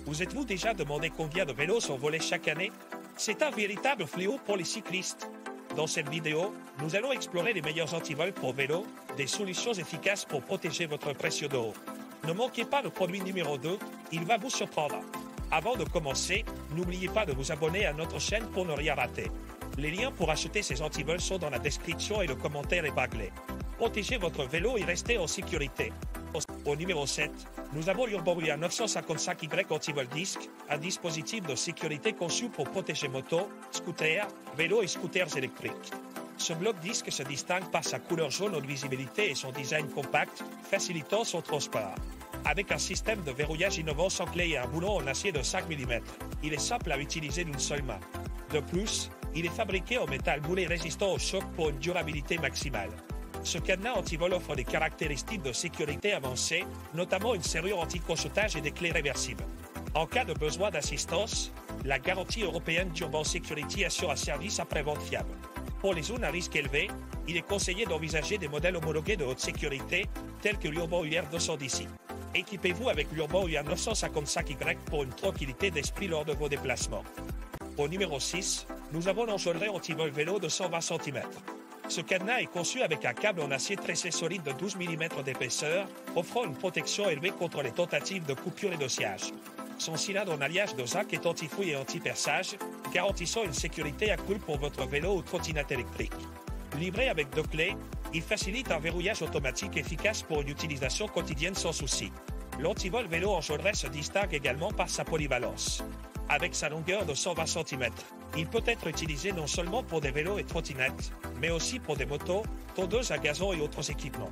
Vous êtes-vous déjà demandé combien de vélos sont volés chaque année? C'est un véritable fléau pour les cyclistes. Dans cette vidéo, nous allons explorer les meilleurs antivols pour vélo, des solutions efficaces pour protéger votre précieux dos. Ne manquez pas le produit numéro 2, il va vous surprendre. Avant de commencer, n'oubliez pas de vous abonner à notre chaîne pour ne rien rater. Les liens pour acheter ces antivols sont dans la description et le commentaire épinglé. Protégez votre vélo et restez en sécurité. Au numéro 7, nous avons l'Urboria 955Y Antivol Disc, un dispositif de sécurité conçu pour protéger motos, scooters, vélos et scooters électriques. Ce bloc disque se distingue par sa couleur jaune haute visibilité et son design compact, facilitant son transport. Avec un système de verrouillage innovant sans clé et un boulon en acier de 5 mm, il est simple à utiliser d'une seule main. De plus, il est fabriqué en métal moulé résistant au choc pour une durabilité maximale. Ce cadenas antivol offre des caractéristiques de sécurité avancées, notamment une serrure anti-crochetage et des clés réversibles. En cas de besoin d'assistance, la garantie européenne d'Urban Security assure un service après-vente fiable. Pour les zones à risque élevé, il est conseillé d'envisager des modèles homologués de haute sécurité, tels que l'Urban UR 210. Équipez-vous avec l'Urban UR 955Y pour une tranquillité d'esprit lors de vos déplacements. Au numéro 6, nous avons l'Enjolras Antivol Vélo de 120 cm. Ce cadenas est conçu avec un câble en acier tressé solide de 12 mm d'épaisseur, offrant une protection élevée contre les tentatives de coupure et de sciage. Son cylindre en alliage de zinc est anti-fouille et anti-perçage, garantissant une sécurité accrue pour votre vélo ou trottinette électrique. Livré avec 2 clés, il facilite un verrouillage automatique efficace pour une utilisation quotidienne sans souci. L'antivol vélo Enjolras se distingue également par sa polyvalence. Avec sa longueur de 120 cm, il peut être utilisé non seulement pour des vélos et trottinettes, mais aussi pour des motos, tondeuses à gazon et autres équipements.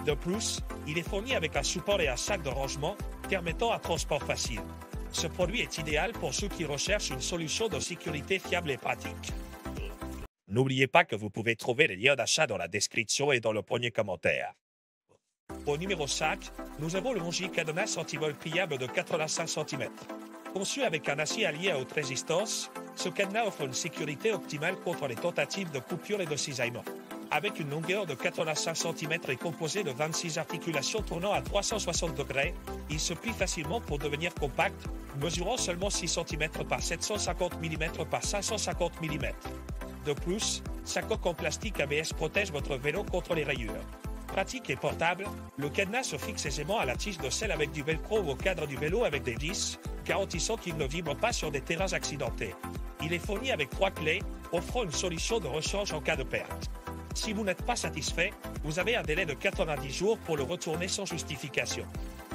De plus, il est fourni avec un support et un sac de rangement, permettant un transport facile. Ce produit est idéal pour ceux qui recherchent une solution de sécurité fiable et pratique. N'oubliez pas que vous pouvez trouver les liens d'achat dans la description et dans le premier commentaire. Au numéro 5, nous avons le Mongi Cadenas Antivol pliable de 85 cm. Conçu avec un acier allié à haute résistance, ce cadenas offre une sécurité optimale contre les tentatives de coupure et de cisaillement. Avec une longueur de 85 cm et composé de 26 articulations tournant à 360 degrés, il se plie facilement pour devenir compact, mesurant seulement 6 cm par 750 mm par 550 mm. De plus, sa coque en plastique ABS protège votre vélo contre les rayures. Pratique et portable, le cadenas se fixe aisément à la tige de selle avec du velcro ou au cadre du vélo avec des vis, garantissant qu'il ne vibre pas sur des terrains accidentés. Il est fourni avec 3 clés, offrant une solution de rechange en cas de perte. Si vous n'êtes pas satisfait, vous avez un délai de 90 jours pour le retourner sans justification.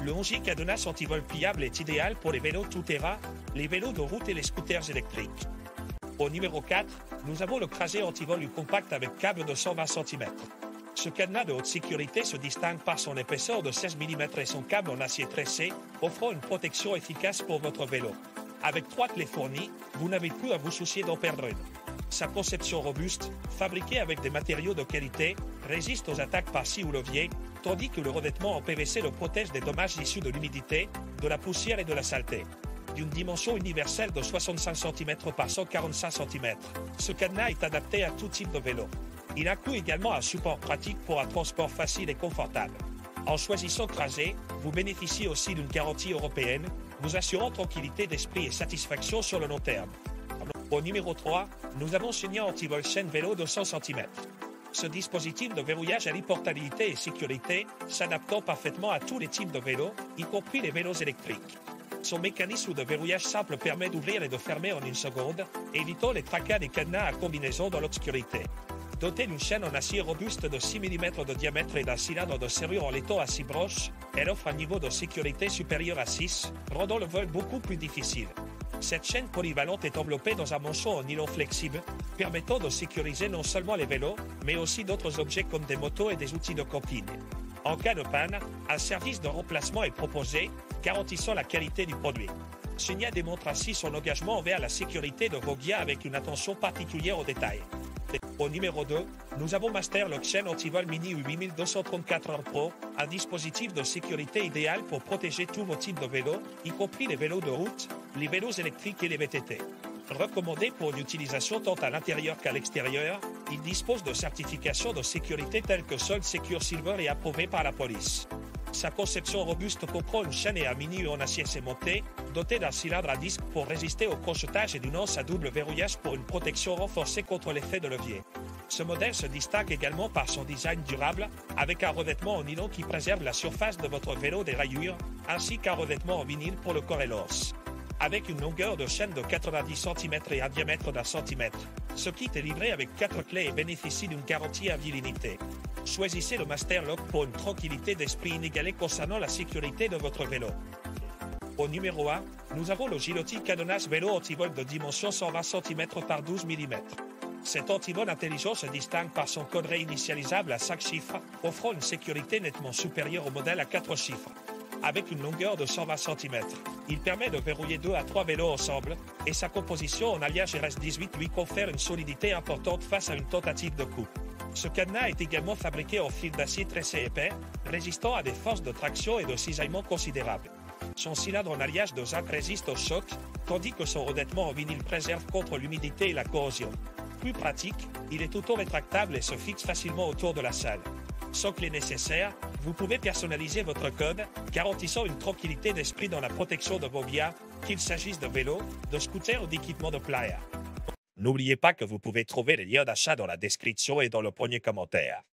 Le Mongi Cadenas Antivol pliable est idéal pour les vélos tout-terrain, les vélos de route et les scooters électriques. Au numéro 4, nous avons le Crasé Antivol U compact avec câble de 120 cm. Ce cadenas de haute sécurité se distingue par son épaisseur de 16 mm et son câble en acier tressé, offrant une protection efficace pour votre vélo. Avec 3 clés fournies, vous n'avez plus à vous soucier d'en perdre une. Sa conception robuste, fabriquée avec des matériaux de qualité, résiste aux attaques par scie ou levier, tandis que le revêtement en PVC le protège des dommages issus de l'humidité, de la poussière et de la saleté. D'une dimension universelle de 65 cm par 145 cm, ce cadenas est adapté à tout type de vélo. Il inclut également un support pratique pour un transport facile et confortable. En choisissant Crasé, vous bénéficiez aussi d'une garantie européenne, vous assurant tranquillité d'esprit et satisfaction sur le long terme. Au numéro 3, nous avons Signa Antivol Chaîne Vélo de 100 cm. Ce dispositif de verrouillage allie portabilité et sécurité, s'adaptant parfaitement à tous les types de vélos, y compris les vélos électriques. Son mécanisme de verrouillage simple permet d'ouvrir et de fermer en une seconde, évitant les tracas des cadenas à combinaison dans l'obscurité. Dotée d'une chaîne en acier robuste de 6 mm de diamètre et d'un cylindre de serrure en laiton à 6 broches, elle offre un niveau de sécurité supérieur à 6, rendant le vol beaucoup plus difficile. Cette chaîne polyvalente est enveloppée dans un manchon en nylon flexible, permettant de sécuriser non seulement les vélos, mais aussi d'autres objets comme des motos et des outils de camping. En cas de panne, un service de remplacement est proposé, garantissant la qualité du produit. Signa démontre ainsi son engagement envers la sécurité de vos guias avec une attention particulière aux détails. Au numéro 2, nous avons Master Lock Chain Antivol Mini U8234 Pro, un dispositif de sécurité idéal pour protéger tous vos types de vélos, y compris les vélos de route, les vélos électriques et les VTT. Recommandé pour une utilisation tant à l'intérieur qu'à l'extérieur, il dispose de certifications de sécurité telles que Solid Secure Silver et approuvé par la police. Sa conception robuste comprend une chaîne et un mini en acier cémenté, doté d'un cylindre à disque pour résister au crochetage et d'une anse à double verrouillage pour une protection renforcée contre l'effet de levier. Ce modèle se distingue également par son design durable, avec un revêtement en nylon qui préserve la surface de votre vélo des rayures, ainsi qu'un revêtement en vinyle pour le corps et l'os. Avec une longueur de chaîne de 90 cm et un diamètre d'1 cm, ce kit est livré avec 4 clés et bénéficie d'une garantie à vie limitée. Choisissez le Master Lock pour une tranquillité d'esprit inégalée concernant la sécurité de votre vélo. Au numéro 1, nous avons le Gilotti Cadenas Vélo Antivol de dimension 120 cm par 12 mm. Cet antivol intelligent se distingue par son code réinitialisable à 5 chiffres, offrant une sécurité nettement supérieure au modèle à 4 chiffres. Avec une longueur de 120 cm, il permet de verrouiller 2 à 3 vélos ensemble, et sa composition en alliage RS18 lui confère une solidité importante face à une tentative de coupe. Ce cadenas est également fabriqué en fil d'acier tressé épais, résistant à des forces de traction et de cisaillement considérables. Son cylindre en alliage de zinc résiste au choc, tandis que son revêtement en vinyle préserve contre l'humidité et la corrosion. Plus pratique, il est auto-rétractable et se fixe facilement autour de la selle. Sans clé nécessaire, vous pouvez personnaliser votre code, garantissant une tranquillité d'esprit dans la protection de vos biens, qu'il s'agisse de vélos, de scooters ou d'équipements de plein air. N'oubliez pas que vous pouvez trouver les liens d'achat dans la description et dans le premier commentaire.